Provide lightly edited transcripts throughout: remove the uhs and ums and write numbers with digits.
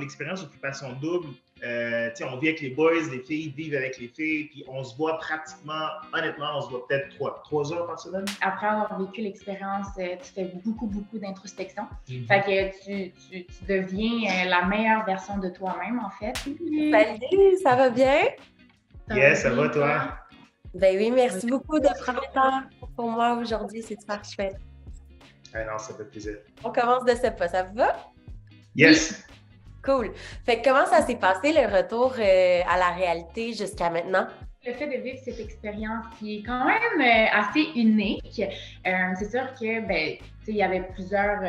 l'expérience occupation double, on vit avec les boys, les filles vivent avec les filles, puis on se voit pratiquement, honnêtement, on se voit peut-être 3 heures par semaine. Après avoir vécu l'expérience, tu fais beaucoup d'introspection. Fait que tu deviens la meilleure version de toi-même, en fait. Salut, ça va bien? Yes, ça va, toi? Ben oui, merci beaucoup de prendre le temps pour moi aujourd'hui, c'est super chouette. Ah non, ça fait plaisir. On commence de ce pas, ça vous va? Yes! Cool. Fait que comment ça s'est passé le retour à la réalité jusqu'à maintenant? Le fait de vivre cette expérience qui est quand même assez unique, c'est sûr que il y avait plusieurs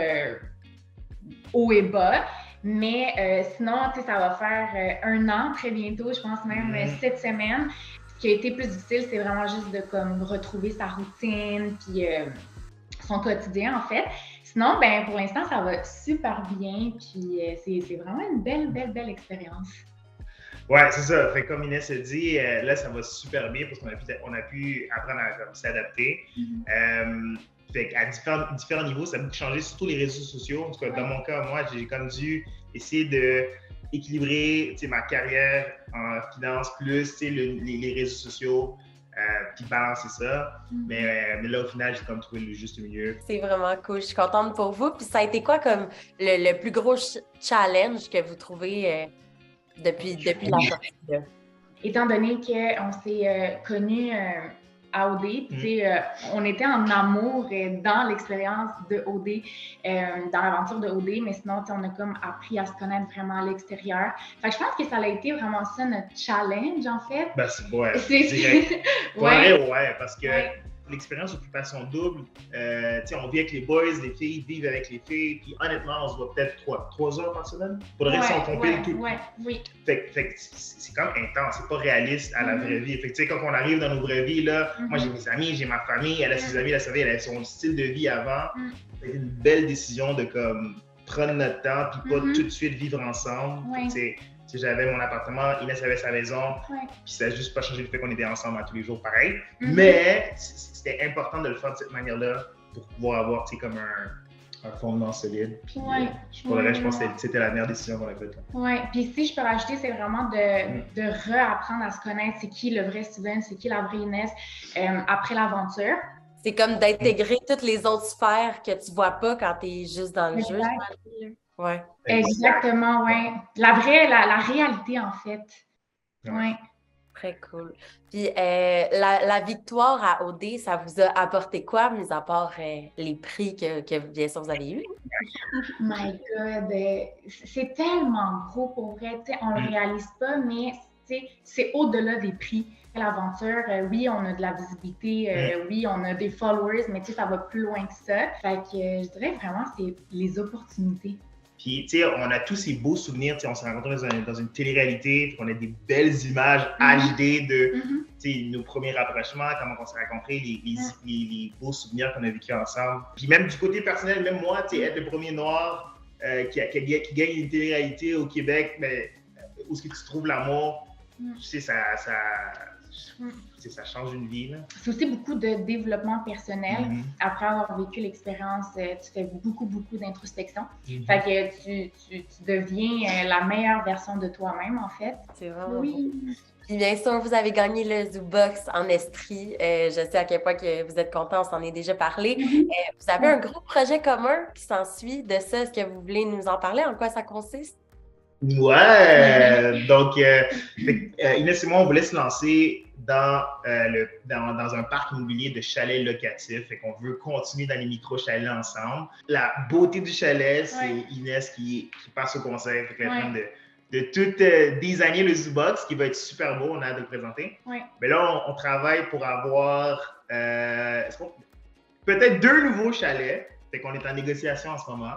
hauts et bas, mais sinon, ça va faire 1 an très bientôt, je pense même 7 semaines. Ce qui a été plus difficile, c'est vraiment juste de comme retrouver sa routine puis son quotidien en fait. Sinon, pour l'instant, ça va super bien puis c'est vraiment une belle expérience. Ouais, c'est ça. Fait comme Inès a dit, là, ça va super bien parce qu'on a pu apprendre à comme, s'adapter. Fait qu'à différents niveaux, ça a beaucoup changé, surtout les réseaux sociaux. En tout cas, dans mon cas, moi, j'ai comme dû essayer d'équilibrer ma carrière en finance plus les réseaux sociaux, puis balancer ça. Mais là, au final, j'ai comme trouvé le juste milieu. C'est vraiment cool. Je suis contente pour vous. Puis ça a été quoi comme le plus gros challenge que vous trouvez depuis la sortie? Étant donné qu'on s'est connus à OD, on était en amour dans l'expérience de OD, dans l'aventure de OD, mais sinon, on a comme appris à se connaître vraiment à l'extérieur. Fait que je pense que ça a été vraiment ça notre challenge, en fait. C'est direct. Ouais, parce que l'expérience occupation double, on vit avec les boys, les filles vivent avec les filles, puis honnêtement, on se voit peut-être 3 heures par semaine. Pour le reste, on compile tout. Oui. Fait que c'est comme intense, c'est pas réaliste à la vraie vie. Fait que quand on arrive dans nos vraies vies, là, moi j'ai mes amis, j'ai ma famille, elle a ses amis, elle a son style de vie avant. C'est une belle décision de comme prendre notre temps, puis pas tout de suite vivre ensemble. J'avais mon appartement, Inès avait sa maison, puis ça n'a juste pas changé le fait qu'on était ensemble tous les jours pareil. Mais c'était important de le faire de cette manière-là pour pouvoir avoir comme un fondement solide. Puis, pour le reste, je pense que c'était la meilleure décision qu'on a faite. Oui, puis si je peux rajouter, c'est vraiment de réapprendre à se connaître. C'est qui le vrai Steven, c'est qui la vraie Inès après l'aventure. C'est comme d'intégrer toutes les autres sphères que tu vois pas quand tu es juste dans le jeu. Ouais. Exactement, oui. La réalité, en fait. Oui. Très cool. Puis la victoire à OD, ça vous a apporté quoi, mis à part les prix que bien sûr vous avez eus? My God! C'est tellement gros pour vrai. On le réalise pas, mais c'est au-delà des prix. L'aventure, oui, on a de la visibilité, oui, on a des followers, mais ça va plus loin que ça. Fait que je dirais vraiment, c'est les opportunités. Puis, on a tous ces beaux souvenirs, on s'est rencontrés dans une télé-réalité, on a des belles images HD de nos premiers rapprochements, comment on s'est rencontrés, les beaux souvenirs qu'on a vécu ensemble. Puis même du côté personnel, même moi, être le premier noir qui gagne une télé-réalité au Québec, mais où est-ce que tu trouves l'amour, ça change une vie. C'est aussi beaucoup de développement personnel. Après avoir vécu l'expérience, tu fais beaucoup d'introspection. Fait que tu deviens la meilleure version de toi-même, en fait. C'est vraiment beau. Puis bien sûr, vous avez gagné le Zoobox en Estrie. Je sais à quel point que vous êtes contents, on s'en est déjà parlé. Vous avez un gros projet commun qui s'ensuit de ça. Est-ce que vous voulez nous en parler? En quoi ça consiste? Ouais! Donc, Inès et moi, on voulait se lancer dans un parc immobilier de chalets locatifs. Fait qu'on veut continuer dans les micro-chalets ensemble. La beauté du chalet, c'est Inès qui passe au conseil. Fait qu'elle est en train de tout designer le Zoobox, qui va être super beau. On a hâte de le présenter. Mais là, on travaille pour avoir peut-être 2 nouveaux chalets. Fait qu'on est en négociation en ce moment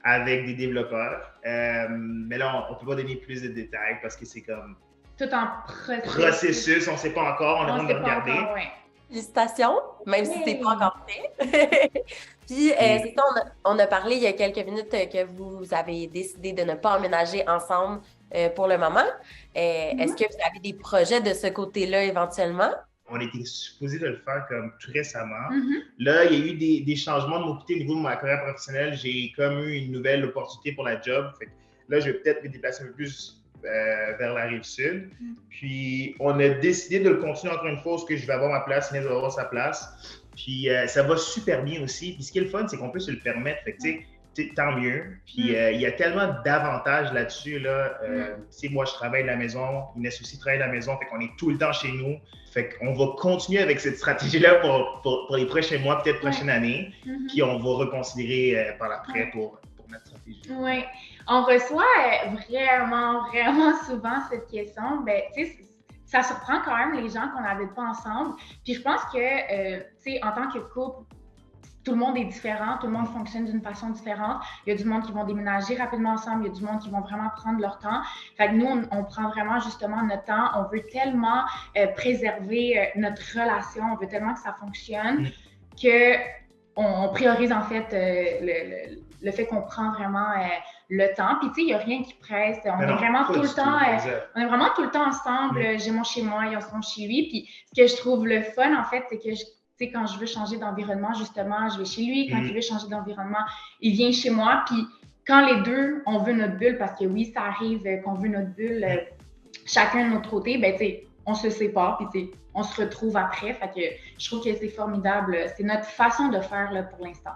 avec des développeurs. Mais là, on ne peut pas donner plus de détails parce que c'est comme tout en processus. On ne sait pas encore, on est en train de regarder. Félicitations, même si ce n'est pas encore fait. Puis, c'est ça, on a parlé il y a quelques minutes que vous avez décidé de ne pas emménager ensemble pour le moment. Est-ce que vous avez des projets de ce côté-là éventuellement? On était supposé de le faire comme tout récemment. Là, il y a eu des changements de mon côté au niveau de ma carrière professionnelle. J'ai comme eu une nouvelle opportunité pour la job. Fait là, je vais peut-être me déplacer un peu plus vers la rive sud. Puis, on a décidé de le continuer encore une fois, parce que je vais avoir ma place, Inès va avoir sa place. Puis, ça va super bien aussi. Puis, ce qui est le fun, c'est qu'on peut se le permettre. Fait que, tu sais, tant mieux. Puis, il y a tellement d'avantages là-dessus. Là. Tu sais, moi, je travaille de la maison. Inès aussi travaille de la maison. Fait qu'on est tout le temps chez nous. Fait qu'on va continuer avec cette stratégie-là pour les prochains mois, peut-être prochaine année. Puis, on va reconsidérer par l'après pour notre stratégie. Oui. On reçoit vraiment souvent cette question. Ben, tu sais, ça surprend quand même les gens qu'on n'habite pas ensemble. Puis je pense que, tu sais, en tant que couple, tout le monde est différent, tout le monde fonctionne d'une façon différente. Il y a du monde qui vont déménager rapidement ensemble, il y a du monde qui vont vraiment prendre leur temps. Fait que nous, on prend vraiment justement notre temps. On veut tellement préserver notre relation, on veut tellement que ça fonctionne que on priorise en fait le fait qu'on prend vraiment le temps. Puis tu sais, il n'y a rien qui presse. On est vraiment tout le temps ensemble. J'ai mon chez moi, il a son chez lui. Puis ce que je trouve le fun en fait, c'est que tu sais, quand je veux changer d'environnement, justement, je vais chez lui. Quand il veut changer d'environnement, il vient chez moi. Puis quand les deux, on veut notre bulle, parce que oui, ça arrive qu'on veut notre bulle chacun de notre côté, ben tu sais, on se sépare, puis tu sais, on se retrouve après. Fait que je trouve que c'est formidable. C'est notre façon de faire là, pour l'instant.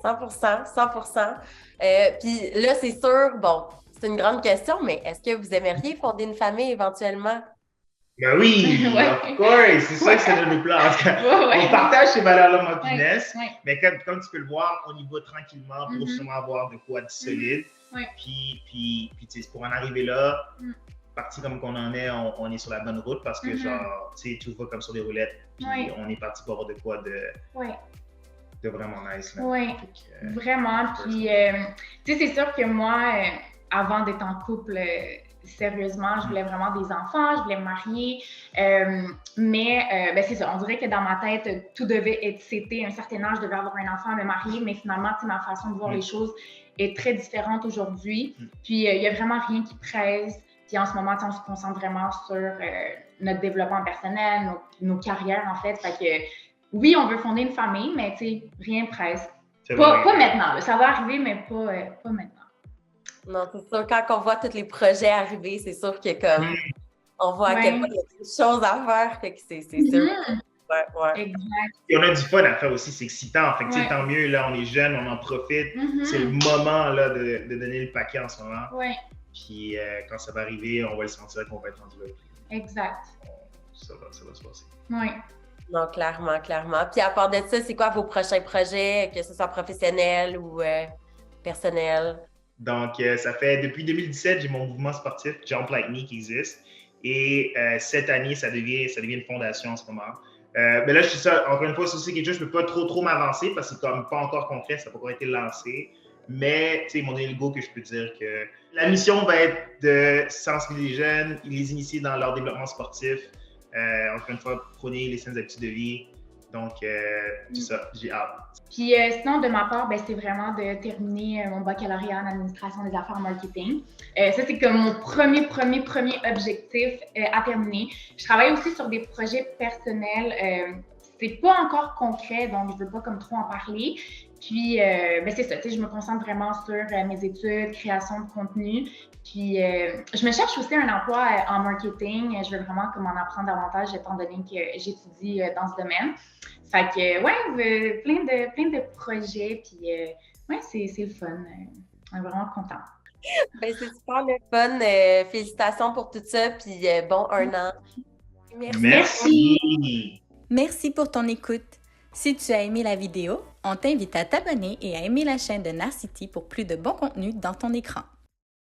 100%. Puis là, c'est sûr, bon, c'est une grande question, mais est-ce que vous aimeriez fonder une famille éventuellement? Ben oui, of course, c'est ça que c'est de nos plans. On partage ces valeurs-là, moi et Inès, mais comme tu peux le voir, on y va tranquillement pour sûrement avoir de quoi de solide. Puis tu sais, pour en arriver là, parti comme qu'on en est, on est sur la bonne route parce que genre, tu sais, tout va comme sur des roulettes. Puis on est parti pour avoir de quoi de vraiment nice. Là. Oui, vraiment. Puis, tu sais, c'est sûr que moi, avant d'être en couple, sérieusement, je voulais vraiment des enfants, je voulais me marier. Mais ben, c'est ça, on dirait que dans ma tête, tout devait être seté. À un certain âge, je devais avoir un enfant, me marier. Mais finalement, tu sais, ma façon de voir les choses est très différente aujourd'hui. Puis, il n'y a vraiment rien qui presse. Puis, en ce moment, on se concentre vraiment sur notre développement personnel, nos carrières, en fait. Fait que, oui, on veut fonder une famille, mais tu sais, rien presse. Pas maintenant. Là. Ça va arriver, mais pas maintenant. Non, c'est sûr. Quand on voit tous les projets arriver, c'est sûr que comme on voit à quel point il y a des choses à faire. Fait que c'est sûr. Exact. Et on a du fun à faire aussi, c'est excitant. Fait que tant mieux, là, on est jeunes, on en profite. C'est le moment là, de donner le paquet en ce moment. Puis quand ça va arriver, on va le sentir qu'on va être rendu là. Exact. Ça va se passer. Oui. Non, clairement. Puis à part de ça, c'est quoi vos prochains projets, que ce soit professionnel ou personnel? Donc, ça fait depuis 2017, j'ai mon mouvement sportif Jump Like Me qui existe. Et cette année, ça devient une fondation en ce moment. Mais là, je dis ça, encore une fois, c'est aussi quelque chose, je ne peux pas trop m'avancer parce que c'est comme pas encore concret, ça n'a pas encore été lancé. Mais, tu sais, ils m'ont donné le go que je peux dire que la mission va être de sensibiliser les jeunes, les initier dans leur développement sportif. Encore une fois, prôner les saines habitudes de vie. Donc, c'est ça, j'ai hâte. Puis sinon, de ma part, ben, c'est vraiment de terminer mon baccalauréat en administration des affaires marketing. Ça, c'est comme mon premier objectif à terminer. Je travaille aussi sur des projets personnels. C'est pas encore concret, donc je veux pas comme trop en parler. Puis, ben, c'est ça, tu sais, je me concentre vraiment sur mes études, création de contenu. Puis, je me cherche aussi un emploi en marketing. Je veux vraiment comme en apprendre davantage étant donné que j'étudie dans ce domaine. Fait que, ouais, plein de projets. Puis, ouais, c'est le fun. On est vraiment contents. Ben, c'est super le fun. Félicitations pour tout ça. Puis, bon 1 an. Merci. Merci pour ton écoute. Si tu as aimé la vidéo, on t'invite à t'abonner et à aimer la chaîne de Narcity pour plus de bons contenus dans ton écran.